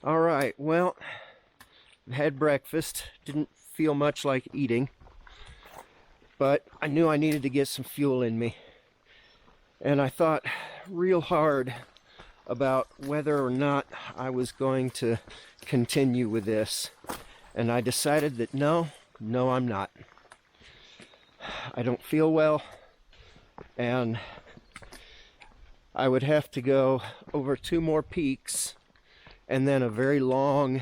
All right, well, had breakfast. Didn't feel much like eating, but I knew I needed to get some fuel in me. And I thought real hard about whether or not I was going to continue with this. And I decided that no, I'm not. I don't feel well, and I would have to go over 2 more peaks and then a very long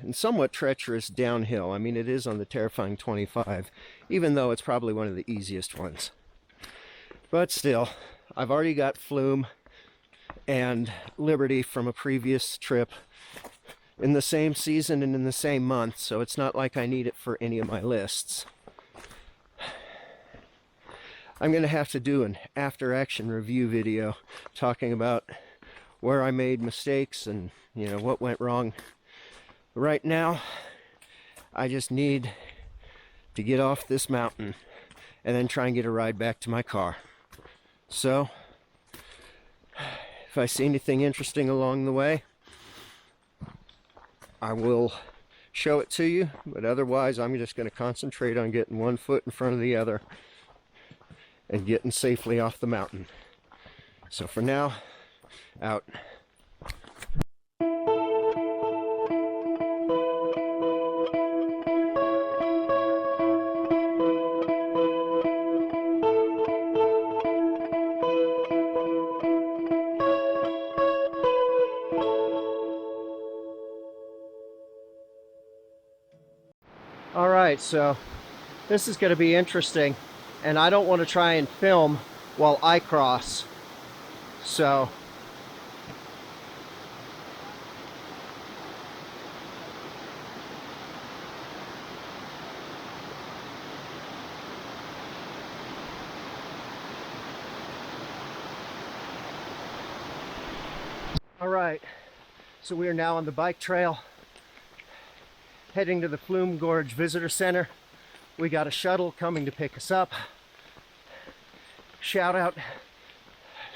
and somewhat treacherous downhill. I mean, it is on the terrifying 25, even though it's probably one of the easiest ones. But still, I've already got Flume and Liberty from a previous trip in the same season and in the same month, so it's not like I need it for any of my lists. I'm going to have to do an after-action review video talking about where I made mistakes and, what went wrong. Right now, I just need to get off this mountain and then try and get a ride back to my car. So, if I see anything interesting along the way, I will show it to you, but otherwise I'm just going to concentrate on getting one foot in front of the other and getting safely off the mountain. So for now, out. All right, so this is going to be interesting, and I don't want to try and film while I cross. So all right, so we are now on the bike trail heading to the Flume Gorge Visitor Center. We got a shuttle coming to pick us up. Shout out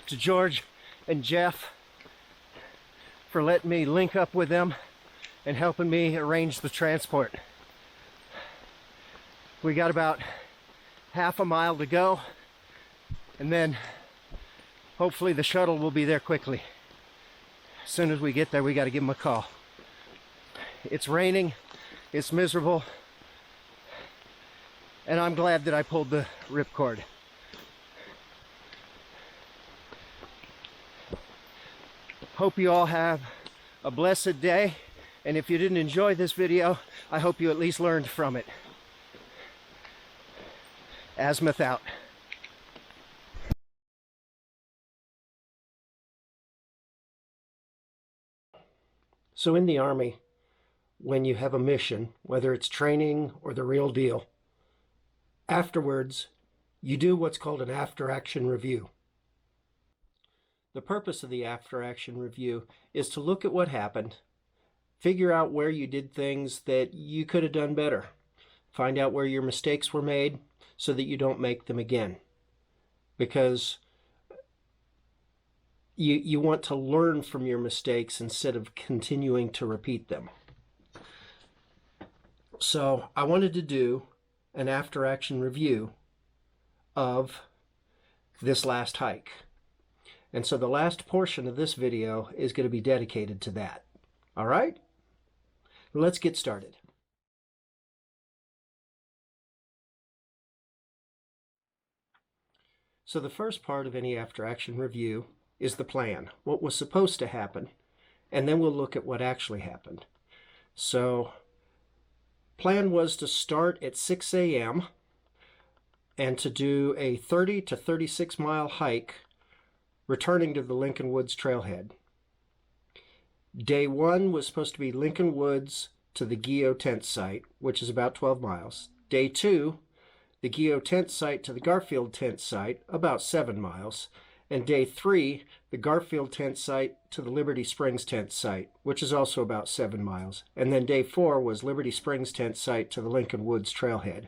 to George and Jeff for letting me link up with them and helping me arrange the transport. We got about half a mile to go, and then hopefully the shuttle will be there quickly. As soon as we get there, we got to give them a call. It's raining. It's miserable, and I'm glad that I pulled the ripcord. Hope you all have a blessed day, and if you didn't enjoy this video, I hope you at least learned from it. Azimuth out. So in the Army, when you have a mission, whether it's training or the real deal, afterwards, you do what's called an after-action review. The purpose of the after-action review is to look at what happened, figure out where you did things that you could have done better, find out where your mistakes were made so that you don't make them again. Because you want to learn from your mistakes instead of continuing to repeat them. So I wanted to do an after-action review of this last hike. And so the last portion of this video is going to be dedicated to that. All right? Let's get started. So the first part of any after-action review is the plan, what was supposed to happen, and then we'll look at what actually happened. So plan was to start at 6 a.m. and to do a 30 to 36 mile hike returning to the Lincoln Woods trailhead. Day 1 was supposed to be Lincoln Woods to the Geo tent site, which is about 12 miles. Day 2, the Geo tent site to the Garfield tent site, about 7 miles. And day 3, the Garfield tent site to the Liberty Springs tent site, which is also about 7 miles. And then day 4 was Liberty Springs tent site to the Lincoln Woods trailhead,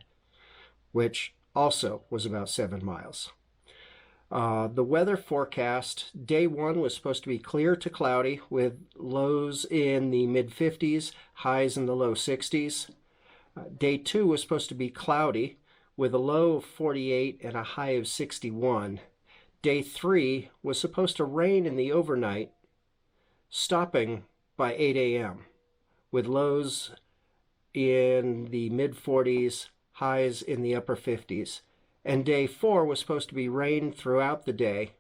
which also was about 7 miles. The weather forecast, day 1 was supposed to be clear to cloudy with lows in the mid-50s, highs in the low 60s. Day 2 was supposed to be cloudy with a low of 48 and a high of 61. Day 3 was supposed to rain in the overnight, stopping by 8 a.m. with lows in the mid-40s, highs in the upper 50s. And day 4 was supposed to be rain throughout the day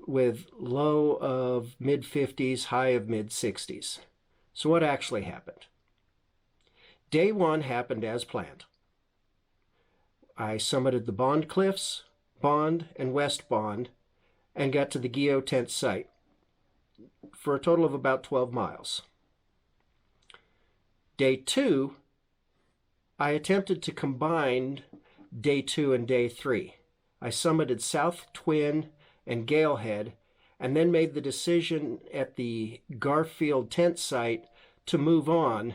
with low of mid-50s, high of mid-60s. So what actually happened? Day 1 happened as planned. I summited the Bond Cliffs, Bond and West Bond, and got to the Geo tent site for a total of about 12 miles. Day 2, I attempted to combine day 2 and day 3. I summited South Twin and Galehead, and then made the decision at the Garfield tent site to move on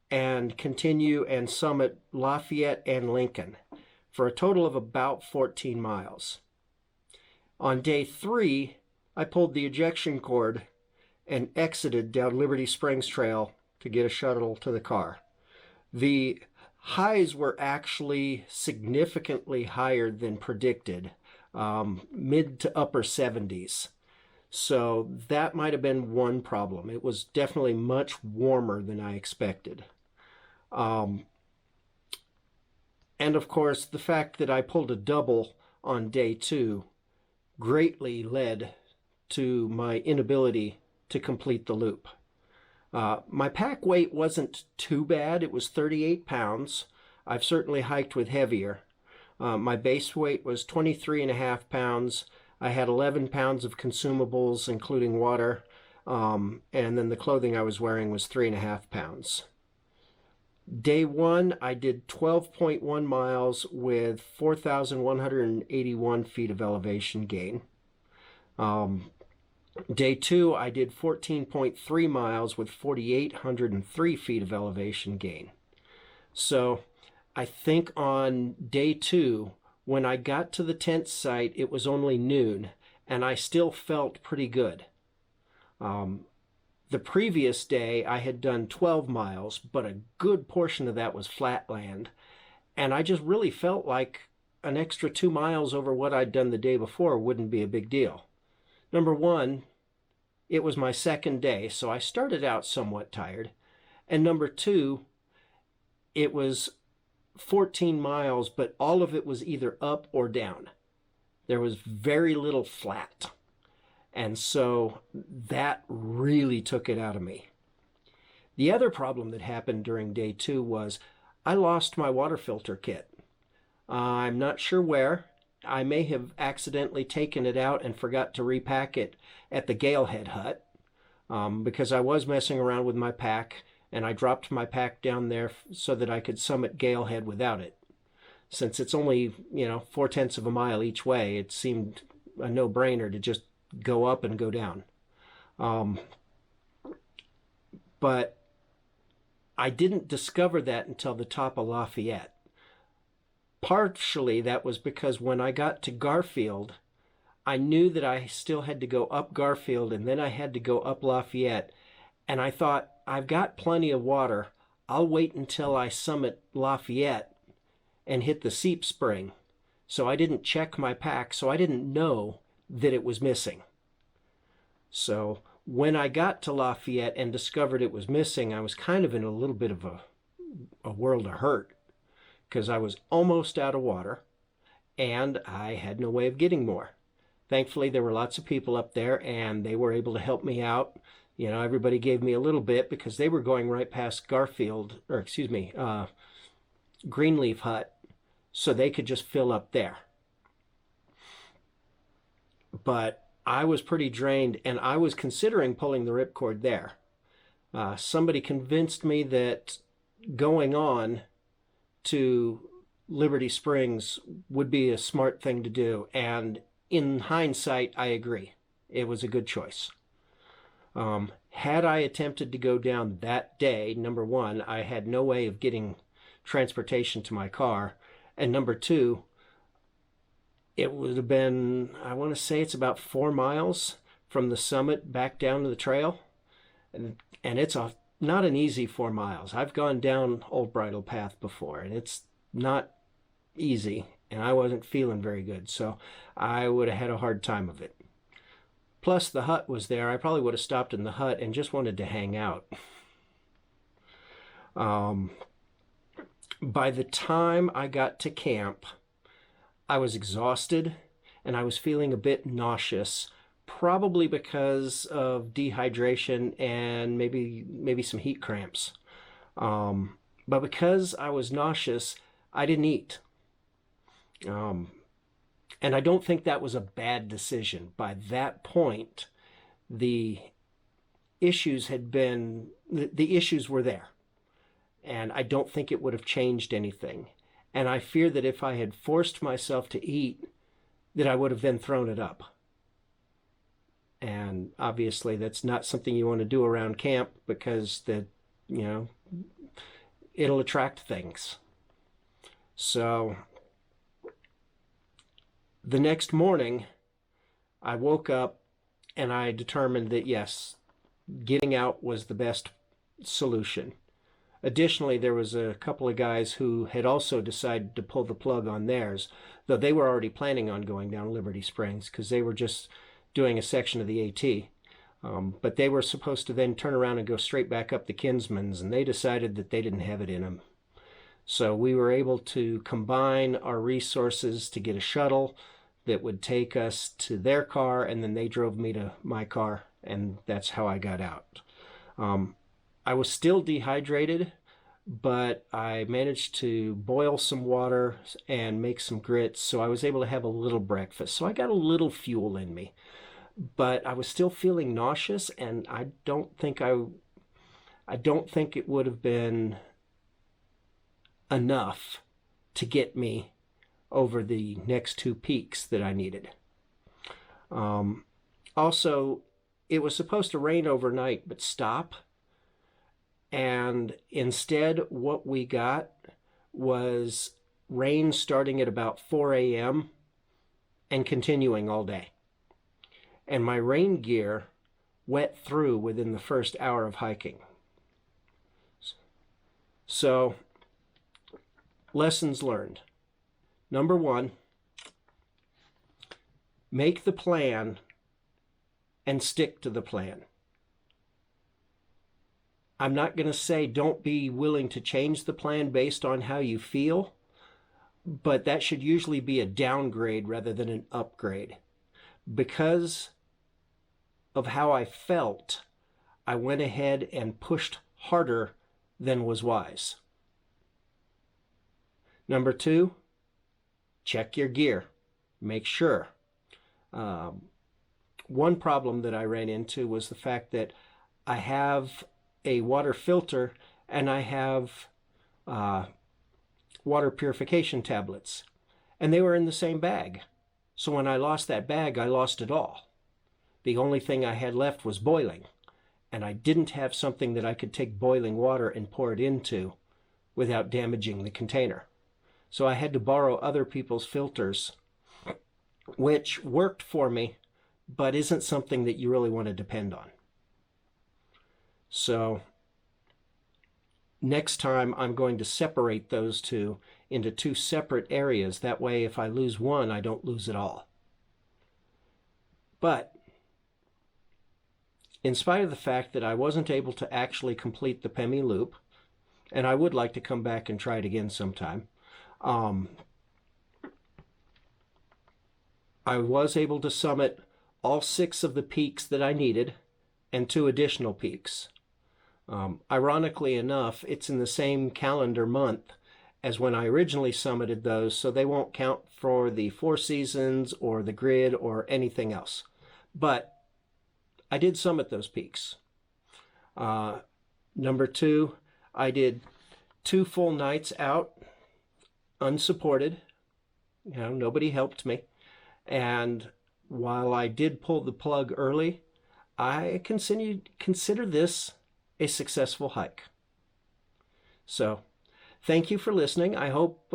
and continue and summit Lafayette and Lincoln for a total of about 14 miles. On day 3, I pulled the ejection cord and exited down Liberty Springs Trail to get a shuttle to the car. The highs were actually significantly higher than predicted, mid to upper 70s. So that might have been one problem. It was definitely much warmer than I expected. And of course, the fact that I pulled a double on day 2 greatly led to my inability to complete the loop. My pack weight wasn't too bad. It was 38 pounds. I've certainly hiked with heavier. My base weight was 23.5 pounds. I had 11 pounds of consumables, including water, and then the clothing I was wearing was 3.5 pounds. Day 1, I did 12.1 miles with 4,181 feet of elevation gain. Day 2, I did 14.3 miles with 4,803 feet of elevation gain. So I think on day 2, when I got to the tent site, it was only noon, and I still felt pretty good. The previous day, I had done 12 miles, but a good portion of that was flat land, and I just really felt like an extra 2 miles over what I'd done the day before wouldn't be a big deal. Number one, it was my second day, so I started out somewhat tired. And number two, it was 14 miles, but all of it was either up or down. There was very little flat. And so that really took it out of me. The other problem that happened during day 2 was I lost my water filter kit. I'm not sure where. I may have accidentally taken it out and forgot to repack it at the Galehead hut because I was messing around with my pack, and I dropped my pack down there so that I could summit Galehead without it. Since it's only, 0.4 of a mile each way, it seemed a no-brainer to just go up and go down. But I didn't discover that until the top of Lafayette. Partially that was because when I got to Garfield, I knew that I still had to go up Garfield and then I had to go up Lafayette. And I thought, I've got plenty of water. I'll wait until I summit Lafayette and hit the seep spring. So I didn't check my pack, so I didn't know that it was missing. So when I got to Lafayette and discovered it was missing, I was kind of in a little bit of a world of hurt because I was almost out of water and I had no way of getting more. Thankfully, there were lots of people up there and they were able to help me out. Everybody gave me a little bit because they were going right past Greenleaf Hut, so they could just fill up there. But I was pretty drained, and I was considering pulling the ripcord there. Somebody convinced me that going on to Liberty Springs would be a smart thing to do, and in hindsight, I agree. It was a good choice. Had I attempted to go down that day, number one, I had no way of getting transportation to my car, and number two, It would have been, I want to say it's about 4 miles from the summit back down to the trail. And it's not an easy 4 miles. I've gone down Old Bridle Path before, and it's not easy, and I wasn't feeling very good, so I would have had a hard time of it. Plus, the hut was there. I probably would have stopped in the hut and just wanted to hang out. By the time I got to camp, I was exhausted and I was feeling a bit nauseous, probably because of dehydration and maybe some heat cramps. But because I was nauseous, I didn't eat. And I don't think that was a bad decision. By that point, the issues were there. And I don't think it would have changed anything. And I fear that if I had forced myself to eat, that I would have then thrown it up. And obviously that's not something you want to do around camp, because it'll attract things. So the next morning, I woke up and I determined that yes, getting out was the best solution. Additionally, there was a couple of guys who had also decided to pull the plug on theirs, though they were already planning on going down Liberty Springs because they were just doing a section of the AT. But they were supposed to then turn around and go straight back up the Kinsman's, and they decided that they didn't have it in them. So we were able to combine our resources to get a shuttle that would take us to their car, and then they drove me to my car, and that's how I got out. I was still dehydrated, but I managed to boil some water and make some grits, so I was able to have a little breakfast. So I got a little fuel in me, but I was still feeling nauseous, and I don't think it would have been enough to get me over the next 2 peaks that I needed. Also, it was supposed to rain overnight but stop. And instead, what we got was rain starting at about 4 a.m. and continuing all day. And my rain gear wet through within the first hour of hiking. So, lessons learned. Number 1, make the plan and stick to the plan. I'm not going to say don't be willing to change the plan based on how you feel, but that should usually be a downgrade rather than an upgrade. Because of how I felt, I went ahead and pushed harder than was wise. Number 2, check your gear. Make sure. One problem that I ran into was the fact that I have a water filter and I have water purification tablets, and they were in the same bag. So when I lost that bag, I lost it all. The only thing I had left was boiling, and I didn't have something that I could take boiling water and pour it into without damaging the container. So I had to borrow other people's filters, which worked for me, but isn't something that you really want to depend on. So next time I'm going to separate those two into 2 separate areas. That way, if I lose one, I don't lose it all. But in spite of the fact that I wasn't able to actually complete the Pemi loop, and I would like to come back and try it again sometime, I was able to summit all 6 of the peaks that I needed and 2 additional peaks. Ironically enough, it's in the same calendar month as when I originally summited those, so they won't count for the 4 seasons or the grid or anything else. But I did summit those peaks. Number 2, I did 2 full nights out, unsupported. Nobody helped me. And while I did pull the plug early, I consider this a successful hike. So, thank you for listening. I hope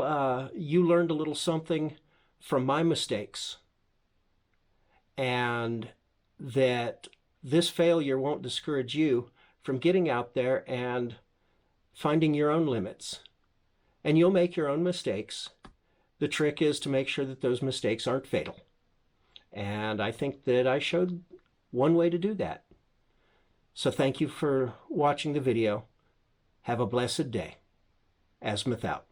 you learned a little something from my mistakes, and that this failure won't discourage you from getting out there and finding your own limits. And you'll make your own mistakes. The trick is to make sure that those mistakes aren't fatal. And I think that I showed one way to do that. So thank you for watching the video. Have a blessed day. Azimuth out.